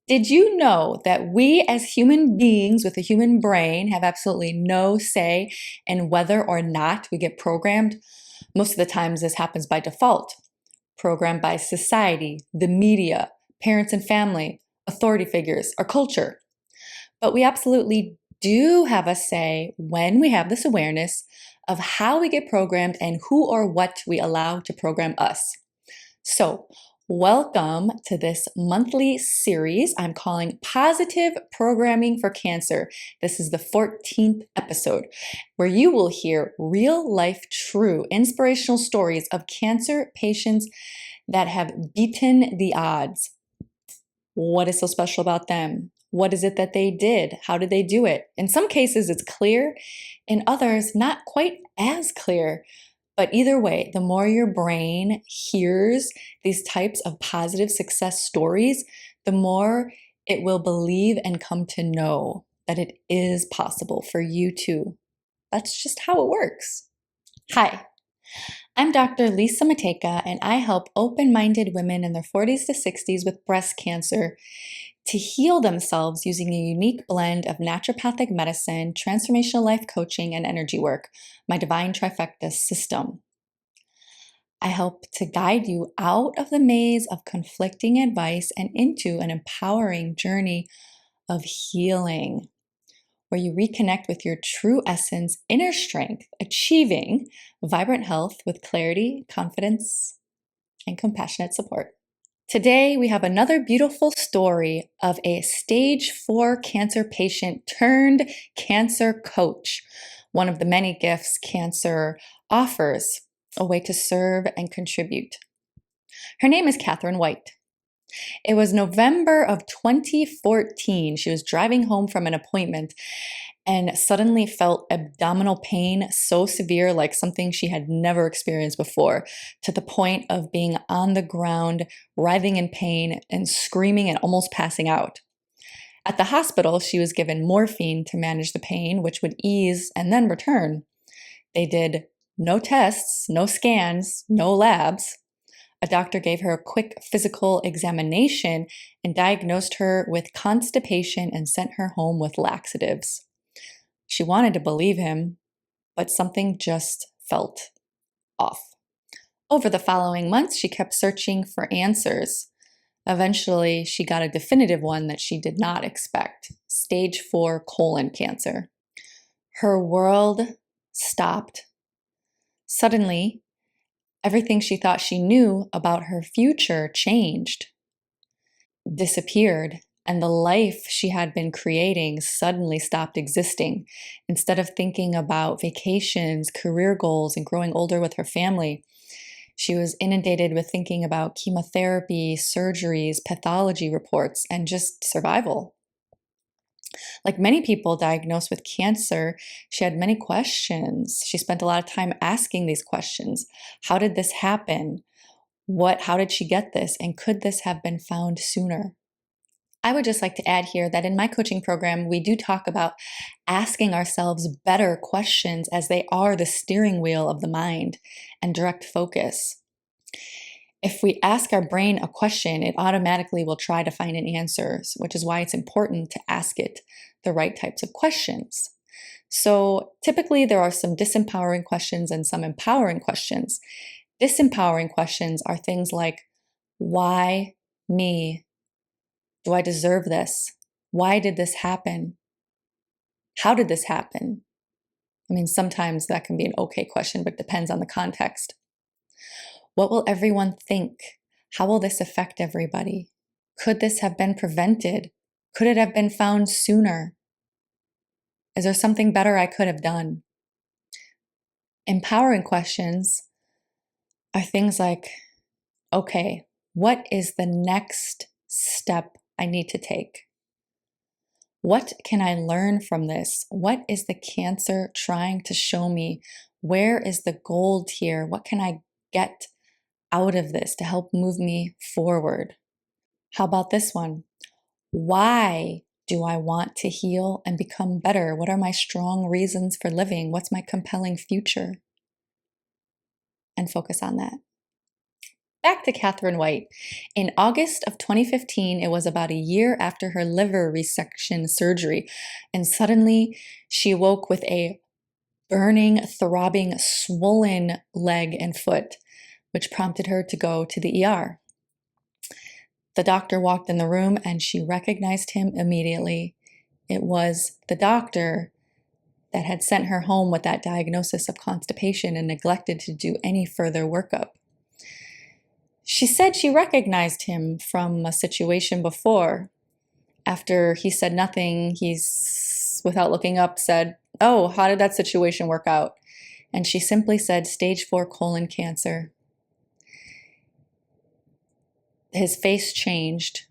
Did you know that we as human beings with a human brain have absolutely no say in whether or not we get programmed? Most of the times this happens by default, programmed by society, the media, parents and family, authority figures, or culture. But we absolutely do have a say when we have this awareness of how we get programmed and who or what we allow to program us. So, welcome to this monthly series I'm calling Positive Programming for Cancer. This is the 14th episode, where you will hear real life, true, inspirational stories of cancer patients that have beaten the odds. What is so special about them? What is it that they did? How did they do it? In some cases, it's clear. In others, not quite as clear. But either way, the more your brain hears these types of positive success stories, the more it will believe and come to know that it is possible for you too. That's just how it works. Hi, I'm Dr. Lisa Matejka, and I help open-minded women in their 40s to 60s with breast cancer to heal themselves using a unique blend of naturopathic medicine, transformational life coaching, and energy work, my divine trifecta system. I help to guide you out of the maze of conflicting advice and into an empowering journey of healing, where you reconnect with your true essence, inner strength, achieving vibrant health with clarity, confidence, and compassionate support. Today, we have another beautiful story of a stage 4 cancer patient turned cancer coach, one of the many gifts cancer offers, a way to serve and contribute. Her name is Catherine White. It was November of 2014. She was driving home from an appointment and suddenly felt abdominal pain so severe, like something she had never experienced before, to the point of being on the ground, writhing in pain and screaming and almost passing out. At the hospital, she was given morphine to manage the pain, which would ease and then return. They did no tests, no scans, no labs. A doctor gave her a quick physical examination and diagnosed her with constipation and sent her home with laxatives. She wanted to believe him, but something just felt off. Over the following months, she kept searching for answers. Eventually, she got a definitive one that she did not expect: stage 4 colon cancer. Her world stopped. Suddenly, everything she thought she knew about her future changed, disappeared, and the life she had been creating suddenly stopped existing. Instead of thinking about vacations, career goals, and growing older with her family, she was inundated with thinking about chemotherapy, surgeries, pathology reports, and just survival. Like many people diagnosed with cancer, she had many questions. She spent a lot of time asking these questions. How did this happen? How did she get this? And could this have been found sooner? I would just like to add here that in my coaching program, we do talk about asking ourselves better questions, as they are the steering wheel of the mind and direct focus. If we ask our brain a question, it automatically will try to find an answer, which is why it's important to ask it the right types of questions. So typically there are some disempowering questions and some empowering questions. Disempowering questions are things like, why me? Do I deserve this? Why did this happen? How did this happen? I mean, sometimes that can be an okay question, but depends on the context. What will everyone think? How will this affect everybody? Could this have been prevented? Could it have been found sooner? Is there something better I could have done? Empowering questions are things like, okay, what is the next step I need to take? What can I learn from this? What is the cancer trying to show me? Where is the gold here? What can I get out of this to help move me forward? How about this one? Why do I want to heal and become better? What are my strong reasons for living? What's my compelling future? And focus on that. Back to Catherine White. In August of 2015, it was about a year after her liver resection surgery, and suddenly she woke with a burning, throbbing, swollen leg and foot, which prompted her to go to the ER. The doctor walked in the room and she recognized him immediately. It was the doctor that had sent her home with that diagnosis of constipation and neglected to do any further workup. She said she recognized him from a situation before. After he said nothing, without looking up, said, "Oh, how did that situation work out?" And she simply said, "Stage 4 colon cancer." His face changed,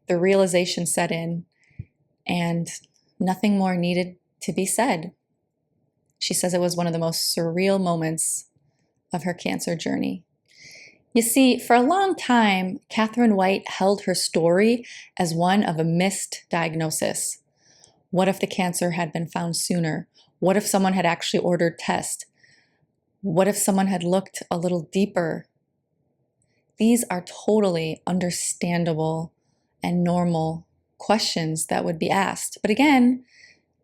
the realization set in, and nothing more needed to be said. She says it was one of the most surreal moments of her cancer journey. You see, for a long time, Catherine White held her story as one of a missed diagnosis. What if the cancer had been found sooner? What if someone had actually ordered tests? What if someone had looked a little deeper? These are totally understandable and normal questions that would be asked. But again,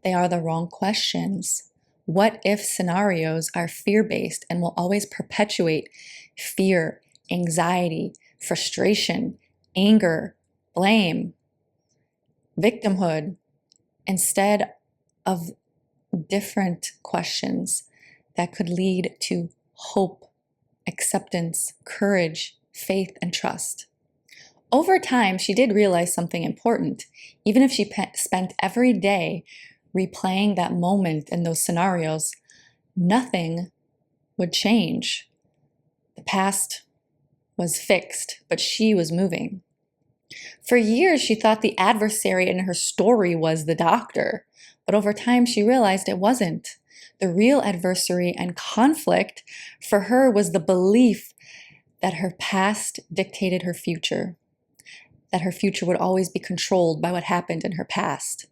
they are the wrong questions. What if scenarios are fear-based and will always perpetuate fear, anxiety, frustration, anger, blame, victimhood, instead of different questions that could lead to hope, acceptance, courage, faith, and trust. Over time, she did realize something important. Even if she spent every day replaying that moment and those scenarios, nothing would change. The past was fixed, but she was moving. For years, she thought the adversary in her story was the doctor, but over time, she realized it wasn't. The real adversary and conflict for her was the belief that her past dictated her future, that her future would always be controlled by what happened in her past.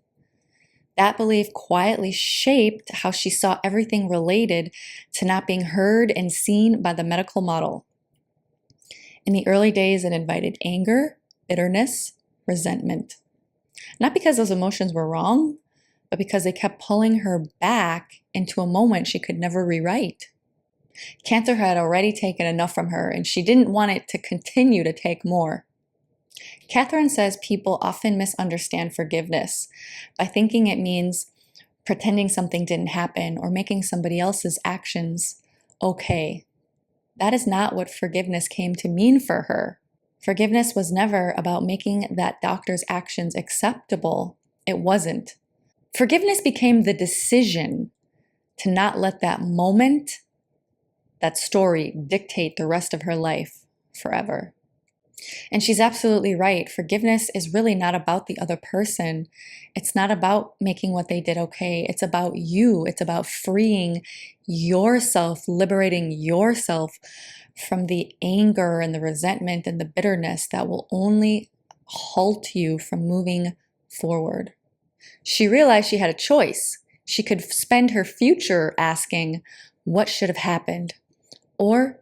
That belief quietly shaped how she saw everything related to not being heard and seen by the medical model. In the early days, it invited anger, bitterness, resentment. Not because those emotions were wrong, but because they kept pulling her back into a moment she could never rewrite. Cancer had already taken enough from her, and she didn't want it to continue to take more. Catherine says people often misunderstand forgiveness by thinking it means pretending something didn't happen or making somebody else's actions okay. That is not what forgiveness came to mean for her. Forgiveness was never about making that doctor's actions acceptable. It wasn't. Forgiveness became the decision to not let that moment, that story, dictate the rest of her life forever. And she's absolutely right. Forgiveness is really not about the other person. It's not about making what they did okay. It's about you. It's about freeing yourself, liberating yourself from the anger and the resentment and the bitterness that will only halt you from moving forward. She realized she had a choice. She could spend her future asking, what should have happened? Or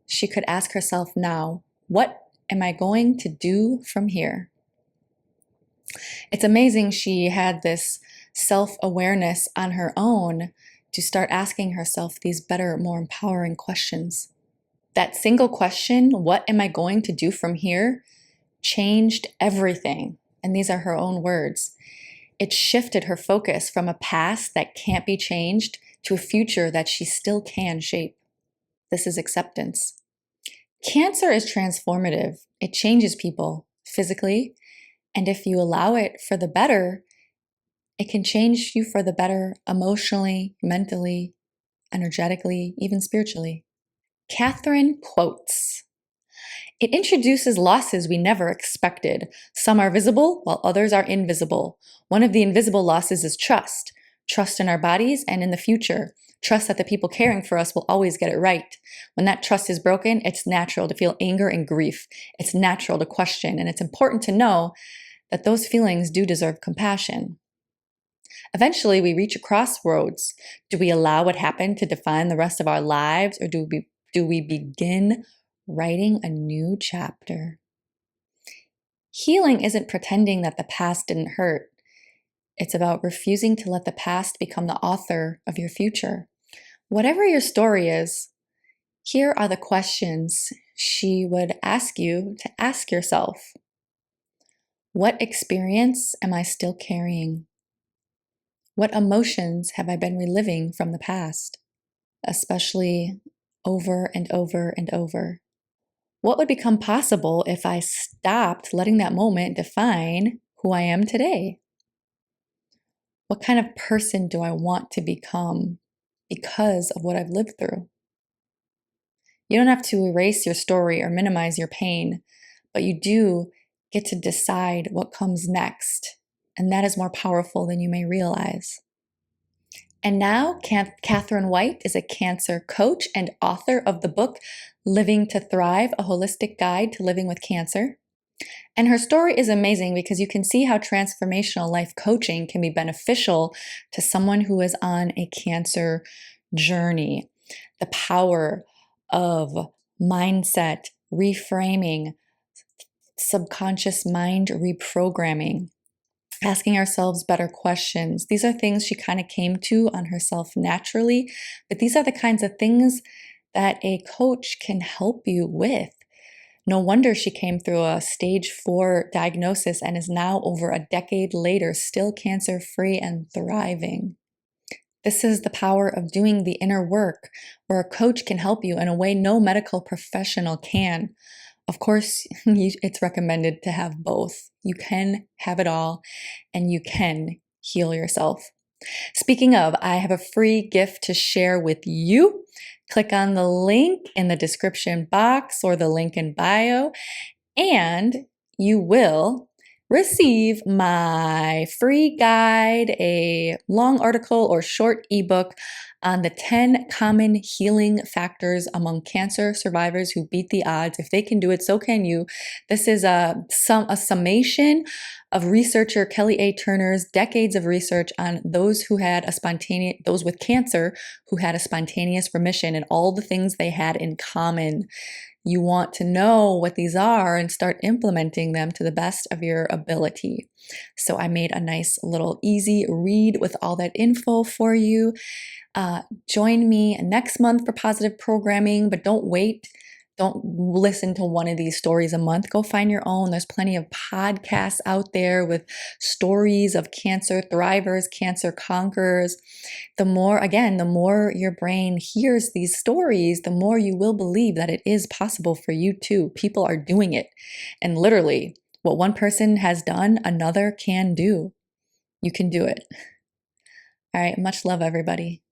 she could ask herself now, what am I going to do from here? It's amazing she had this self-awareness on her own to start asking herself these better, more empowering questions. That single question, what am I going to do from here, changed everything. And these are her own words. It shifted her focus from a past that can't be changed to a future that she still can shape. This is acceptance. Cancer is transformative. It changes people physically, and if you allow it for the better, it can change you for the better emotionally, mentally, energetically, even spiritually. Catherine quotes, "It introduces losses we never expected. Some are visible while others are invisible. One of the invisible losses is trust. Trust in our bodies and in the future. Trust that the people caring for us will always get it right. When that trust is broken, it's natural to feel anger and grief. It's natural to question, and it's important to know that those feelings do deserve compassion. Eventually, we reach a crossroads. Do we allow what happened to define the rest of our lives, or do we begin writing a new chapter. Healing isn't pretending that the past didn't hurt. It's about refusing to let the past become the author of your future. Whatever your story is, here are the questions she would ask you to ask yourself. What experience am I still carrying? What emotions have I been reliving from the past, especially over and over and over? What would become possible if I stopped letting that moment define who I am today? What kind of person do I want to become because of what I've lived through? You don't have to erase your story or minimize your pain, but you do get to decide what comes next. And that is more powerful than you may realize. And now, Catherine White is a cancer coach and author of the book, Living to Thrive, a holistic guide to living with cancer. And her story is amazing because you can see how transformational life coaching can be beneficial to someone who is on a cancer journey. The power of mindset, reframing, subconscious mind reprogramming, asking ourselves better questions. These are things she kind of came to on herself naturally, but these are the kinds of things that a coach can help you with. No wonder she came through a stage 4 diagnosis and is now over a decade later still cancer-free and thriving. This is the power of doing the inner work, where a coach can help you in a way no medical professional can. Of course, it's recommended to have both. You can have it all, and you can heal yourself. Speaking of, I have a free gift to share with you. Click on the link in the description box or the link in bio, and you will receive my free guide, a long article or short ebook on the 10 common healing factors among cancer survivors who beat the odds. If they can do it, so can you. This is a summation of researcher Kelly A. Turner's decades of research on those with cancer who had a spontaneous remission and all the things they had in common. You want to know what these are and start implementing them to the best of your ability. So I made a nice little easy read with all that info for you. Join me next month for positive programming, but don't wait. Don't listen to one of these stories a month. Go find your own. There's plenty of podcasts out there with stories of cancer thrivers, cancer conquerors. The more your brain hears these stories, the more you will believe that it is possible for you too. People are doing it. And literally, what one person has done, another can do. You can do it. All right, much love, everybody.